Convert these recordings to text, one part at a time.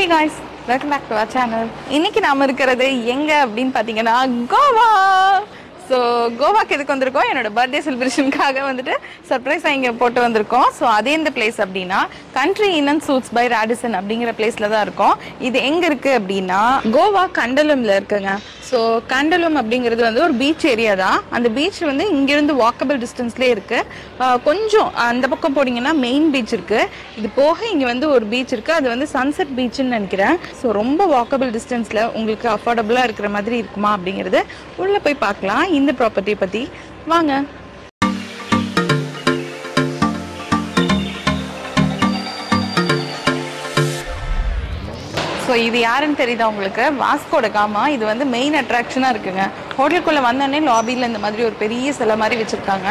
Hey guys, welcome back to our channel. இன்னைக்கு நாம இருக்கிறது எங்க அப்படினு பாத்தீங்கன்னா கோவா. So கோவாக்கு எதுக்கு வந்திருக்கோம்? என்னோட பர்த்டே செலிப்ரேஷனுக்காக வந்துட்டு சர்ப்ரைஸா இங்க போட்டு வந்திருக்கோம். ஸோ அது எந்த பிளேஸ் அப்படின்னா Country in and shoots by Radisson அப்படிங்கிற பிளேஸ்ல தான் இருக்கோம். இது எங்க இருக்கு அப்படின்னா கோவா கண்டலம்ல இருக்குங்க. ஸோ கண்டலம் அப்படிங்கிறது வந்து ஒரு பீச் ஏரியா தான். அந்த பீச் வந்து இங்கிருந்து வாக்கபிள் டிஸ்டன்ஸ்லேயே இருக்கு. கொஞ்சம் அந்த பக்கம் போனீங்கன்னா மெயின் பீச் இருக்கு. இது போக இங்க வந்து ஒரு பீச் இருக்கு. அது வந்து சன்செட் பீச்னு நினைக்கிறேன். ஸோ ரொம்ப வாக்கபிள் டிஸ்டன்ஸ்ல உங்களுக்கு அஃபோர்டபுளா இருக்கிற மாதிரி இருக்குமா அப்படிங்கிறது உள்ள போய் பார்க்கலாம். இந்த ப்ராப்பர்ட்டி பத்தி வாங்க. ஸோ இது யாருன்னு தெரியுதா உங்களுக்கு? வாஸ்கோ ட காமா. இது வந்து மெயின் அட்ராக்ஷனாக இருக்குங்க. ஹோட்டலுக்குள்ளே வந்தோடனே லாபியில் இந்த மாதிரி ஒரு பெரிய சிலை மாதிரி வச்சுருக்காங்க.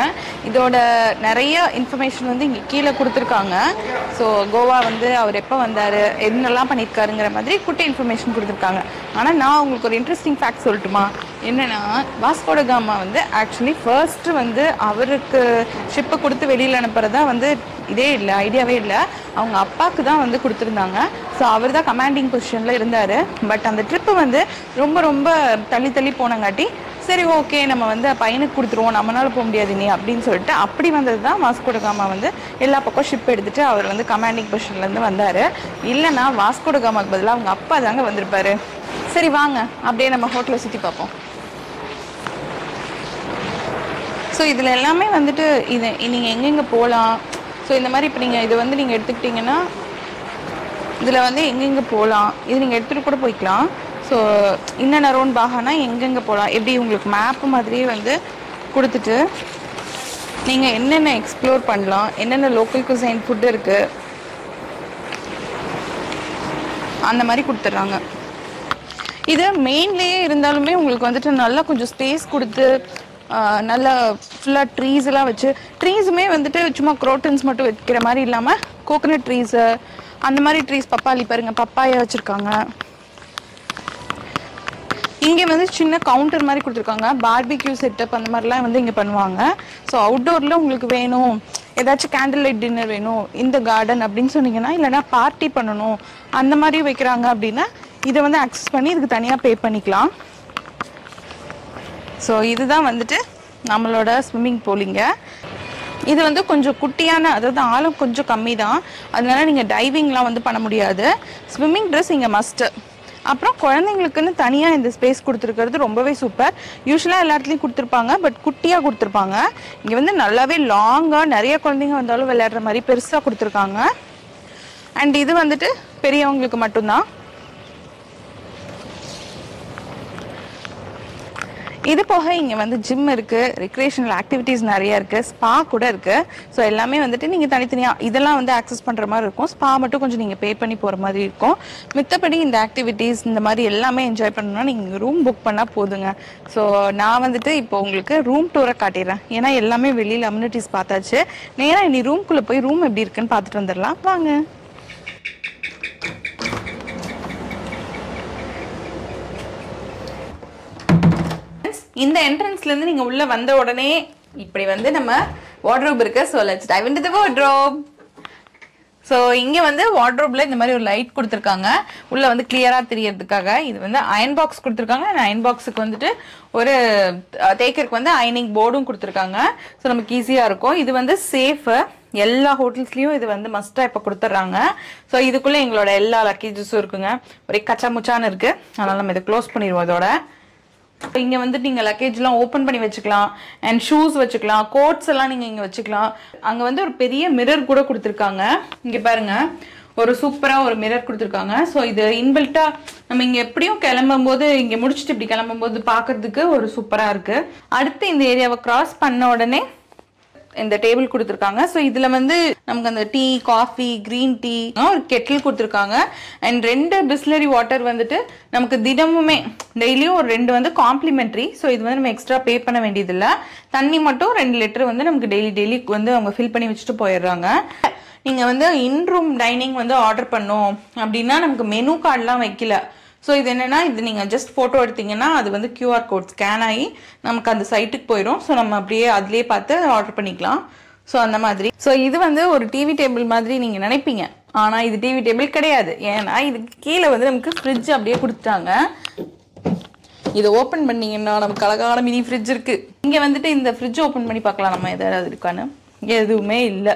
இதோட நிறைய இன்ஃபர்மேஷன் வந்து இங்கே கீழே கொடுத்துருக்காங்க. ஸோ கோவா வந்து அவர் எப்போ வந்தார், என்னெல்லாம் பண்ணியிருக்காருங்கிற மாதிரி குட்டி இன்ஃபர்மேஷன் கொடுத்துருக்காங்க. ஆனால் நான் உங்களுக்கு ஒரு இன்ட்ரெஸ்டிங் ஃபேக்ட் சொல்லட்டுமா? என்னென்னா வாஸ்கோ ட காமா வந்து ஆக்சுவலி ஃபர்ஸ்ட்டு வந்து அவருக்கு ஷிப்பை கொடுத்து வெளியில் அனுப்புறதா வந்து இதே இல்லை, ஐடியாவே இல்லை. அவங்க அப்பாவுக்கு தான் வந்து கொடுத்துருந்தாங்க. ஸோ அவர் தான் கமாண்டிங் பொசிஷனில் இருந்தார். பட் அந்த ட்ரிப்பு வந்து ரொம்ப ரொம்ப தள்ளி போனங்காட்டி சரி ஓகே நம்ம வந்து பையனுக்கு கொடுத்துருவோம், நம்மளால போக முடியாது நீ அப்படின்னு சொல்லிட்டு அப்படி வந்தது தான் வாஸ்கோ ட காமா வந்து எல்லா பக்கம் ஷிப் எடுத்துகிட்டு அவர் வந்து கமாண்டிங் பொசிஷன்லேருந்து வந்தார். இல்லைனா வாஸ்கோ ட காமாவுக்கு பதிலாக அவங்க அப்பா தாங்க வந்திருப்பார். சரி வாங்க அப்படியே நம்ம ஹோட்டலை சுற்றி பார்ப்போம். ஸோ இதில் எல்லாமே வந்துட்டு இது நீங்கள் எங்கெங்கே போகலாம். ஸோ இந்த மாதிரி இப்போ நீங்கள் இது வந்து நீங்கள் எடுத்துக்கிட்டிங்கன்னா இதில் வந்து எங்கெங்கே போகலாம், இது நீங்கள் எடுத்துகிட்டு கூட போய்க்கலாம். ஸோ இன்னென்ன ரோன் பாகானா எங்கெங்கே போகலாம், எப்படி உங்களுக்கு மேப்பு மாதிரியே வந்து கொடுத்துட்டு நீங்கள் என்னென்ன எக்ஸ்ப்ளோர் பண்ணலாம், என்னென்ன லோக்கல் குசைன் ஃபுட்டு இருக்குது அந்த மாதிரி கொடுத்துட்றாங்க. இது மெயின்லேயே இருந்தாலுமே உங்களுக்கு வந்துட்டு நல்லா கொஞ்சம் ஸ்பேஸ் கொடுத்து நல்லா ஃபுல்லாக ட்ரீஸ் எல்லாம் வச்சு, ட்ரீஸுமே வந்துட்டு சும்மா குரோட்டன்ஸ் மட்டும் வைக்கிற மாதிரி இல்லாமல் கோகனட் ட்ரீஸு அந்த மாதிரி ட்ரீஸ், பப்பாளி பாருங்க பப்பாயா வச்சுருக்காங்க. இங்கே வந்து சின்ன கவுண்டர் மாதிரி கொடுத்துருக்காங்க. பார்பிக்யூ செட்டப் அந்த மாதிரிலாம் வந்து இங்கே பண்ணுவாங்க. ஸோ அவுட்டோரில் உங்களுக்கு வேணும், ஏதாச்சும் கேண்டில் லைட் டின்னர் வேணும் இந்த கார்டன் அப்படின்னு சொன்னீங்கன்னா, இல்லைனா பார்ட்டி பண்ணணும் அந்த மாதிரி வைக்கிறாங்க அப்படின்னா இதை வந்து அக்சஸ் பண்ணி இதுக்கு தனியாக பே பண்ணிக்கலாம். ஸோ இதுதான் வந்துட்டு நம்மளோட ஸ்விம்மிங் பூலிங்க. இது வந்து கொஞ்சம் குட்டியான, அதாவது ஆழம் கொஞ்சம் கம்மி தான். அதனால நீங்கள் டைவிங்லாம் வந்து பண்ண முடியாது. ஸ்விம்மிங் ட்ரெஸ் இங்கே மஸ்ட்டு. அப்புறம் குழந்தைங்களுக்குன்னு தனியாக இந்த ஸ்பேஸ் கொடுத்துருக்கிறது ரொம்பவே சூப்பர். யூஸ்வலாக எல்லா இடத்துலையும் கொடுத்துருப்பாங்க, பட் குட்டியாக கொடுத்துருப்பாங்க. இங்கே வந்து நல்லாவே லாங்காக நிறைய குழந்தைங்க வந்தாலும் விளையாடுற மாதிரி பெருசாக கொடுத்துருக்காங்க. அண்ட் இது வந்துட்டு பெரியவங்களுக்கு மட்டும்தான். இது போக இங்கே வந்து ஜிம் இருக்குது, ரெக்ரியேஷனல் ஆக்டிவிட்டீஸ் நிறையா இருக்குது, ஸ்பா கூட இருக்குது. ஸோ எல்லாமே வந்துட்டு நீங்கள் தனித்தனியாக இதெல்லாம் வந்து ஆக்சஸ் பண்ணுற மாதிரி இருக்கும். ஸ்பா மட்டும் கொஞ்சம் நீங்கள் பே பண்ணி போகிற மாதிரி இருக்கும். மித்தபடி இந்த ஆக்டிவிட்டீஸ் இந்த மாதிரி எல்லாமே என்ஜாய் பண்ணணும்னா நீங்கள் ரூம் புக் பண்ணால் போதுங்க. ஸோ நான் வந்துட்டு இப்போ உங்களுக்கு ரூம் டூரை காட்டிடுறேன். ஏன்னா எல்லாமே வெளியில் அம்யூனிட்டிஸ் பார்த்தாச்சு. நேராக இனி ரூம்குள்ளே போய் ரூம் எப்படி இருக்குன்னு பார்த்துட்டு வந்துடலாம் வாங்க. இந்த என்ட்ரன்ஸ்லேருந்து நீங்கள் உள்ளே வந்த உடனே இப்படி வந்து நம்ம வார்ட்ரோப் இருக்கு. So let's dive into the wardrobe. So இங்கே வந்து வார்ட்ரோப்பில் இந்த மாதிரி ஒரு லைட் கொடுத்துருக்காங்க உள்ளே வந்து கிளியராக தெரியறதுக்காக. இது வந்து அயன் பாக்ஸ் கொடுத்துருக்காங்க. அயன் பாக்ஸுக்கு வந்துட்டு ஒரு தேக்கருக்கு வந்து அயனிங் போர்டும் கொடுத்துருக்காங்க. ஸோ நமக்கு ஈஸியாக இருக்கும். இது வந்து சேஃபு. எல்லா ஹோட்டல்ஸ்லையும் இது வந்து மஸ்ட்டாக இப்போ கொடுத்துட்றாங்க. ஸோ இதுக்குள்ளே எங்களோட எல்லா லக்கேஜஸும் இருக்குங்க. ஒரே கச்சா முச்சான்னு இருக்குது. அதனால் நம்ம இதை க்ளோஸ் பண்ணிடுவோம். இதோட இங்கே வந்து நீங்கள் லக்கேஜ்லாம் ஓப்பன் பண்ணி வச்சுக்கலாம். அண்ட் ஷூஸ் வச்சுக்கலாம், கோட்ஸ் எல்லாம் நீங்கள் இங்கே வச்சுக்கலாம். அங்கே வந்து ஒரு பெரிய மிரர் கூட கொடுத்துருக்காங்க. இங்கே பாருங்கள், ஒரு சூப்பராக ஒரு மிரர் கொடுத்துருக்காங்க. ஸோ இது இன்பில்ட்டாக நம்ம இங்கே எப்படியும் கிளம்பும்போது இங்கே முடிச்சுட்டு இப்படி கிளம்பும்போது பார்க்குறதுக்கு ஒரு சூப்பராக இருக்குது. அடுத்து இந்த ஏரியாவை கிராஸ் பண்ண உடனே இந்த டேபிள் கொடுத்துருக்காங்க. ஸோ இதில் வந்து நமக்கு அந்த டீ, காஃபி, க்ரீன் டீ, ஒரு கெட்டில் கொடுத்துருக்காங்க. அண்ட் 2 பிஸ்லரி வாட்டர் வந்துட்டு நமக்கு தினமுமே டெய்லியும் ஒரு 2 வந்து காம்ப்ளிமெண்ட்ரி. ஸோ இது வந்து நம்ம எக்ஸ்ட்ரா பே பண்ண வேண்டியதில்லை. தண்ணி மட்டும் 2 லிட்டர் வந்து நமக்கு டெய்லி வந்து அவங்க ஃபில் பண்ணி வச்சுட்டு போயிடுறாங்க. நீங்கள் வந்து இன்ரூம் டைனிங் வந்து ஆர்டர் பண்ணோம் அப்படின்னா நமக்கு மெனு கார்டெலாம் வைக்கல. ஸோ இது என்னென்னா, இது நீங்கள் ஜஸ்ட் ஃபோட்டோ எடுத்தீங்கன்னா அது வந்து கியூஆர் கோட் ஸ்கேன் ஆகி நமக்கு அந்த சைட்டுக்கு போயிடும். ஸோ நம்ம அப்படியே அதிலே பார்த்து ஆர்டர் பண்ணிக்கலாம். ஸோ அந்த மாதிரி. ஸோ இது வந்து ஒரு டிவி டேபிள் மாதிரி நீங்கள் நினைப்பீங்க. ஆனால் இது டிவி டேபிள் கிடையாது. ஏன்னா இதுக்கு கீழே வந்து நமக்கு ஃப்ரிட்ஜ் அப்படியே கொடுத்துட்டாங்க. இதை ஓப்பன் பண்ணிங்கன்னா நமக்கு அழகான மினி ஃப்ரிட்ஜ் இருக்குது. இங்கே வந்துட்டு இந்த ஃப்ரிட்ஜ் ஓப்பன் பண்ணி பார்க்கலாம் நம்ம எதாவது இருக்கான்னு. எதுவுமே இல்லை.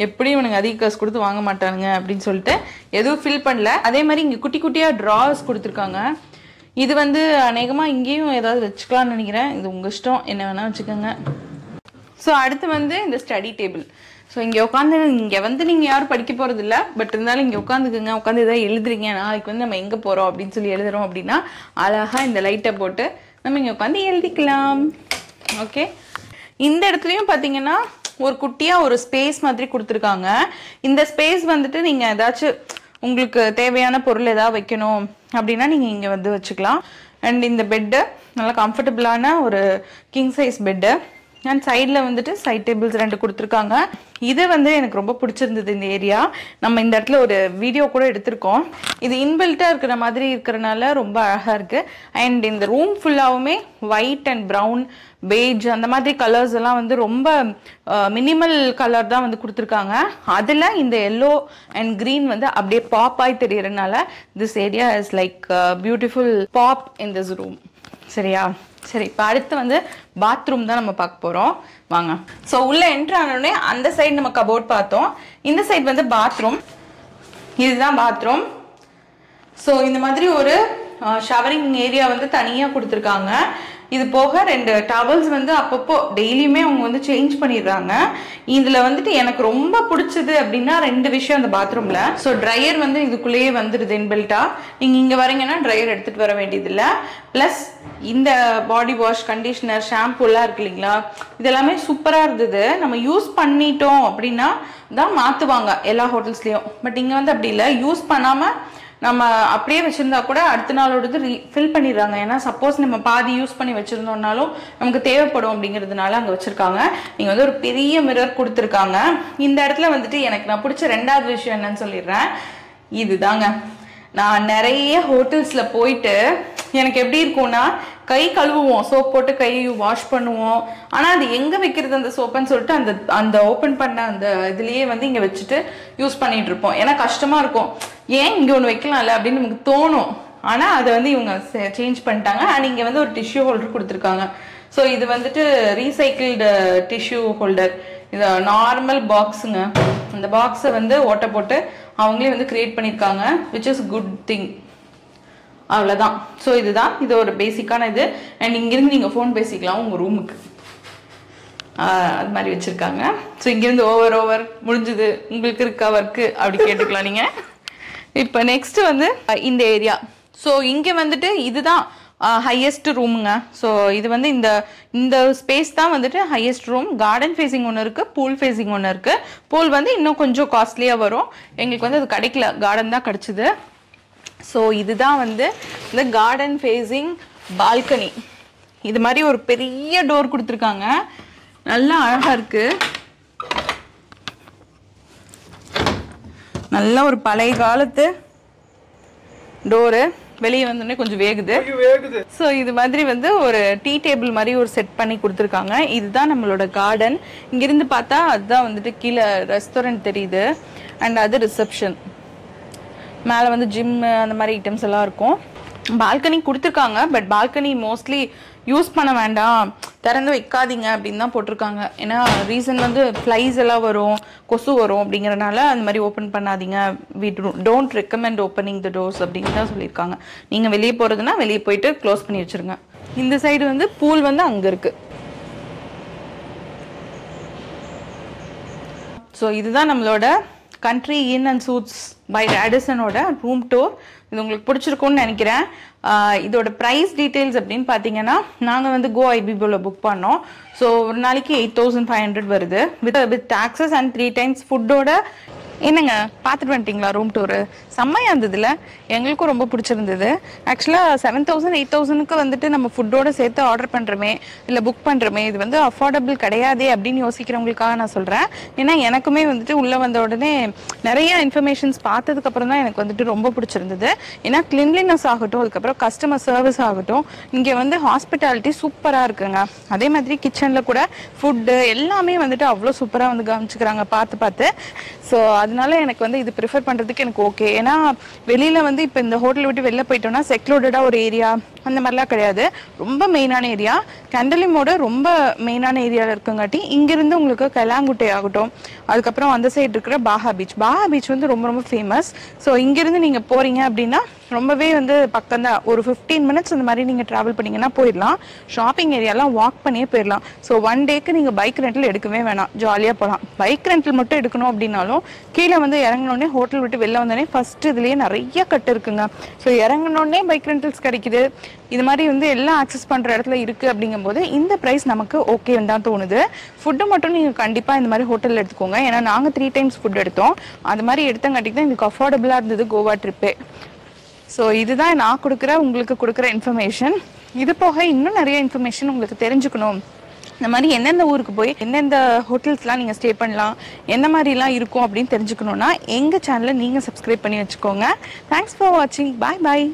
எப்படியும் இவனுங்க அதிக காசு கொடுத்து வாங்க மாட்டானுங்க அப்படின்னு சொல்லிட்டு எதுவும் ஃபில் பண்ணல. அதே மாதிரி இங்கே குட்டி குட்டியாக ட்ராஸ் கொடுத்துருக்காங்க. இது வந்து அநேகமாக இங்கேயும் ஏதாவது வச்சுக்கலாம்னு நினைக்கிறேன். இது உங்கள் இஷ்டம், என்ன வேணால் வச்சுக்கோங்க. ஸோ அடுத்து வந்து இந்த ஸ்டடி டேபிள். ஸோ இங்கே இங்கே வந்து நீங்கள் யாரும் படிக்க போகிறது இல்லை, பட் இருந்தாலும் இங்கே உட்காந்துக்குங்க. உட்காந்து எதாவது எழுதுறீங்க, நாளைக்கு வந்து நம்ம எங்கே போகிறோம் அப்படின்னு சொல்லி எழுதுறோம் அப்படின்னா அழகாக இந்த லைட்டை போட்டு நம்ம இங்கே உட்காந்து எழுதிக்கலாம். ஓகே, இந்த இடத்துலையும் பார்த்தீங்கன்னா ஒரு குட்டியாக ஒரு ஸ்பேஸ் மாதிரி கொடுத்துருக்காங்க. இந்த ஸ்பேஸ் வந்துட்டு நீங்கள் ஏதாச்சும் உங்களுக்கு தேவையான பொருள் ஏதாவது வைக்கணும் அப்படின்னா நீங்கள் இங்கே வந்து வச்சுக்கலாம். அண்ட் இந்த பெட்டு நல்லா கம்ஃபர்டபுளான ஒரு கிங் சைஸ் பெட்டு. அண்ட் சைடில் வந்துட்டு சைட் டேபிள்ஸ் 2 கொடுத்துருக்காங்க. இது வந்து எனக்கு ரொம்ப பிடிச்சிருந்தது இந்த ஏரியா. நம்ம இந்த இடத்துல ஒரு வீடியோ கூட எடுத்திருக்கோம். இது இன்பில்ட்டாக இருக்கிற மாதிரி இருக்கிறனால ரொம்ப அழகாக இருக்குது. அண்ட் இந்த ரூம் ஃபுல்லாகவுமே ஒயிட் அண்ட் ப்ரௌன், பேஜ் அந்த மாதிரி கலர்ஸ் எல்லாம் வந்து ரொம்ப மினிமல் கலர் தான் வந்து கொடுத்துருக்காங்க. அதில் இந்த எல்லோ அண்ட் க்ரீன் வந்து அப்படியே பாப் ஆகி தெரியறதுனால this area is like beautiful pop in this room. சரியா? சரி, இப்போ அடுத்து வந்து பாத்ரூம் தான் நம்ம பார்க்க போகிறோம். வாங்க. ஸோ உள்ளே என்ட்ரு ஆனோடனே அந்த சைடு நம்ம கபோர்ட் பார்த்தோம். இந்த சைடு வந்து பாத்ரூம். இதுதான் பாத்ரூம். ஸோ இந்த மாதிரி ஒரு ஷவரிங் ஏரியா வந்து தனியாக கொடுத்துருக்காங்க. இது போக 2 டவல்ஸ் வந்து அப்பப்போ டெய்லியுமே அவங்க வந்து சேஞ்ச் பண்ணிடுறாங்க. இதில் வந்துட்டு எனக்கு ரொம்ப பிடிச்சது அப்படின்னா 2 விஷயம் அந்த பாத்ரூமில். ஸோ ட்ரையர் வந்து இதுக்குள்ளேயே வந்துடுது இன்பில்ட்டாக. நீங்கள் இங்கே வரீங்கன்னா ட்ரையர் எடுத்துகிட்டு வர வேண்டியதில்லை. ப்ளஸ் இந்த பாடி வாஷ், கண்டிஷனர், ஷாம்பூலாம் இருக்கு இல்லைங்களா, இதெல்லாமே சூப்பராக இருந்தது. நம்ம யூஸ் பண்ணிட்டோம் அப்படின்னா தான் மாற்றுவாங்க எல்லா ஹோட்டல்ஸ்லேயும். பட் இங்கே வந்து அப்படி இல்லை. யூஸ் பண்ணாமல் நம்ம அப்படியே வச்சுருந்தா கூட அடுத்த நாளோடது ஃபில் பண்ணிடுறாங்க. ஏன்னா சப்போஸ் நம்ம பாதி யூஸ் பண்ணி வச்சுருந்தோம்னாலும் நமக்கு தேவைப்படும் அப்படிங்கிறதுனால அங்கே வச்சுருக்காங்க. நீங்கள் வந்து ஒரு பெரிய மிரர் கொடுத்துருக்காங்க. இந்த இடத்துல வந்துட்டு எனக்கு நான் பிடிச்ச 2வது விஷயம் என்னன்னு சொல்லிடுறேன். இதுதாங்க. நான் நிறைய ஹோட்டல்ஸில் போயிட்டு எனக்கு எப்படி இருக்கும்னா, கை கழுவுவோம், சோப் போட்டு கை வாஷ் பண்ணுவோம். ஆனால் அது எங்கே வைக்கிறது அந்த சோப்புன்னு சொல்லிட்டு அந்த ஓப்பன் பண்ண அந்த இதுலேயே வந்து இங்கே வச்சுட்டு யூஸ் பண்ணிட்டு இருப்போம். ஏன்னா கஷ்டமாக இருக்கும். ஏன் இங்கே ஒன்று வைக்கலாம்ல அப்படின்னு நமக்கு தோணும். ஆனால் அதை வந்து இவங்க சேஞ்ச் பண்ணிட்டாங்க. அண்ட் இங்கே வந்து ஒரு டிஷ்யூ ஹோல்டர் கொடுத்துருக்காங்க. ஸோ இது வந்துட்டு ரீசைக்கிள்டு டிஷ்யூ ஹோல்டர். இது நார்மல் பாக்ஸுங்க. அந்த பாக்ஸை வந்து ஓட்டை போட்டு அவங்களே வந்து கிரியேட் பண்ணியிருக்காங்க, விச் இஸ் குட் திங். அவ்வளோதான். ஸோ இதுதான் இது ஒரு பேசிக்கான இது. அண்ட் இங்கேருந்து நீங்கள் ஃபோன் பேசிக்கலாம் உங்கள் ரூமுக்கு. அது மாதிரி வச்சுருக்காங்க. ஸோ இங்கேருந்து ஓவர் முடிஞ்சுது உங்களுக்கு இருக்கா ஒர்க்கு அப்படி கேட்டுக்கலாம் நீங்கள். இப்போ நெக்ஸ்ட் வந்து இந்த ஏரியா. ஸோ இங்கே வந்துட்டு இதுதான் ஹையஸ்ட் ரூமுங்க. ஸோ இது வந்து இந்த ஸ்பேஸ் தான் வந்துட்டு ஹையஸ்ட் ரூம். கார்டன் ஃபேஸிங் ஒன்று இருக்குது, பூல் ஃபேஸிங் ஒன்று இருக்குது. பூல் வந்து இன்னும் கொஞ்சம் காஸ்ட்லியாக வரும். எங்களுக்கு வந்து அது கிடைக்கல, கார்டன் தான் கிடச்சிது. ஸோ இதுதான் வந்து இந்த கார்டன் ஃபேஸிங் பால்கனி. இது மாதிரி ஒரு பெரிய டோர் கொடுத்துருக்காங்க. நல்லா அழகாக இருக்குது. நல்ல ஒரு பழைய காலத்து டோரு. வெளியே வந்தோடனே கொஞ்சம் வேகுது. ஸோ இது மாதிரி வந்து ஒரு டீ டேபிள் மாதிரி ஒரு செட் பண்ணி கொடுத்துருக்காங்க. இதுதான் நம்மளோட கார்டன். இங்கிருந்து பார்த்தா அதுதான் வந்துட்டு கீழே ரெஸ்டாரண்ட் தெரியுது. அண்ட் அது ரிசப்ஷன். மேலே வந்து ஜிம் அந்த மாதிரி ஐட்டம்ஸ் எல்லாம் இருக்கும். பால்கனி கொடுத்துருக்காங்க. பட் பால்கனி மோஸ்ட்லி யூஸ் பண்ண வேண்டாம், திறந்து வைக்காதீங்க அப்படின்னு தான் போட்டிருக்காங்க. ஏன்னா ரீசன் வந்து ஃப்ளைஸ் எல்லாம் வரும், கொசு வரும் அப்படிங்கிறனால அந்த மாதிரி ஓப்பன் பண்ணாதீங்க. We don't recommend opening the doors அப்படின்னு தான் சொல்லியிருக்காங்க. நீங்கள் வெளியே போகிறதுனா வெளியே போயிட்டு க்ளோஸ் பண்ணி வச்சுருங்க. இந்த சைடு வந்து பூல் வந்து அங்கே இருக்குது. ஸோ இதுதான் நம்மளோட country in and shoots by ரேடிசனோட ரூம் டூர். இது உங்களுக்கு பிடிச்சிருக்கும்னு நினைக்கிறேன். இதோட ப்ரைஸ் டீட்டெயில்ஸ் அப்படின்னு பார்த்தீங்கன்னா, நாங்கள் வந்து கோ ஐபிபியில் புக் பண்ணோம். ஸோ ஒரு நாளைக்கு 8500 வருது வித் டாக்ஸஸ் அண்ட் 3 times ஃபுட்டோட. என்னங்க பார்த்துட்டு வந்துட்டிங்களா ரூம் டூரு? செம்மையாக இருந்ததுல, எங்களுக்கும் ரொம்ப பிடிச்சிருந்தது. ஆக்சுவலாக 7000 8000க்கு வந்துட்டு நம்ம ஃபுட்டோட சேர்த்து ஆர்டர் பண்ணுறோமே இல்லை புக் பண்ணுறோமே, இது வந்து அஃபோர்டபுள் கிடையாதே அப்படின்னு யோசிக்கிறவங்களுக்காக நான் சொல்கிறேன். ஏன்னா எனக்குமே வந்துட்டு உள்ளே வந்த உடனே நிறைய இன்ஃபர்மேஷன்ஸ் பார்த்ததுக்கப்புறம் தான் எனக்கு வந்துட்டு ரொம்ப பிடிச்சிருந்தது. ஏன்னா கிளீன்லினஸ் ஆகட்டும், அதுக்கப்புறம் கஸ்டமர் சர்வீஸ் ஆகட்டும், இங்கே வந்து ஹாஸ்பிட்டாலிட்டி சூப்பராக இருக்குங்க. அதே மாதிரி கிச்சனில் கூட ஃபுட்டு எல்லாமே வந்துட்டு அவ்வளோ சூப்பராக வந்து கவனிச்சுக்கிறாங்க பார்த்து. ஸோ அதனால எனக்கு வந்து இது ப்ரிஃபர் பண்ணுறதுக்கு எனக்கு ஓகே. ஏன்னா வெளியில் வந்து இப்போ இந்த ஹோட்டல் விட்டு வெளில போயிட்டோம்னா செக்லோடடாக ஒரு ஏரியா அந்த மாதிரிலாம் கிடையாது. ரொம்ப மெயினான ஏரியா, கண்டலிமோட ரொம்ப மெயினான ஏரியாவில் இருக்குங்காட்டி இங்கேருந்து உங்களுக்கு கலாங்குட்டை ஆகட்டும், அதுக்கப்புறம் அந்த சைடு இருக்கிற பாஹா பீச் வந்து ரொம்ப ரொம்ப ஃபேமஸ். ஸோ இங்கேருந்து நீங்கள் போகிறீங்க அப்படின்னா ரொம்பவே வந்து பக்கம் தான், ஒரு 15 மினிட்ஸ் இந்த மாதிரி நீங்கள் ட்ராவல் பண்ணிங்கன்னா போயிடலாம். ஷாப்பிங் ஏரியாலாம் வாக் பண்ணியே போயிடலாம். ஸோ ஒன் டேக்கு நீங்கள் பைக் ரெண்டில் எடுக்கவே வேணாம், ஜாலியாக போகலாம். பைக் ரெண்டில் மட்டும் எடுக்கணும் அப்படின்னாலும் கீழே வந்து இறங்கினோடனே ஹோட்டல் விட்டு வெளில வந்தோடனே ஃபஸ்ட்டு இதுலேயே நிறைய கட்டு இருக்குங்க. ஸோ இறங்கினோடனே பைக் ரெண்டல்ஸ் கிடைக்குது, இது மாதிரி வந்து எல்லாம் ஆக்சஸ் பண்ணுற இடத்துல இருக்குது. அப்படிங்கும்போது இந்த ப்ரைஸ் நமக்கு ஓகே தான் தோணுது. ஃபுட்டு மட்டும் நீங்கள் கண்டிப்பாக இந்த மாதிரி ஹோட்டலில் எடுத்துக்கோங்க. ஏன்னா நாங்கள் 3 டைம்ஸ் ஃபுட் எடுத்தோம், அது மாதிரி எடுத்தங்காட்டிக்கு தான் எனக்கு அஃபோர்டபுளாக இருந்தது கோவா ட்ரிப்பே. ஸோ இதுதான் நான் உங்களுக்கு கொடுக்குற இன்ஃபர்மேஷன். இது போக இன்னும் நிறைய இன்ஃபர்மேஷன் உங்களுக்கு தெரிஞ்சுக்கணும், இந்த மாதிரி எந்தெந்த ஊருக்கு போய் எந்தெந்த ஹோட்டல்ஸ்லாம் நீங்கள் ஸ்டே பண்ணலாம், எந்த மாதிரிலாம் இருக்கும் அப்படின்னு தெரிஞ்சுக்கணுன்னா எங்கள் சேனலை நீங்கள் சப்ஸ்கிரைப் பண்ணி வச்சுக்கோங்க. தேங்க்ஸ் ஃபார் வாட்சிங். பாய் பாய்.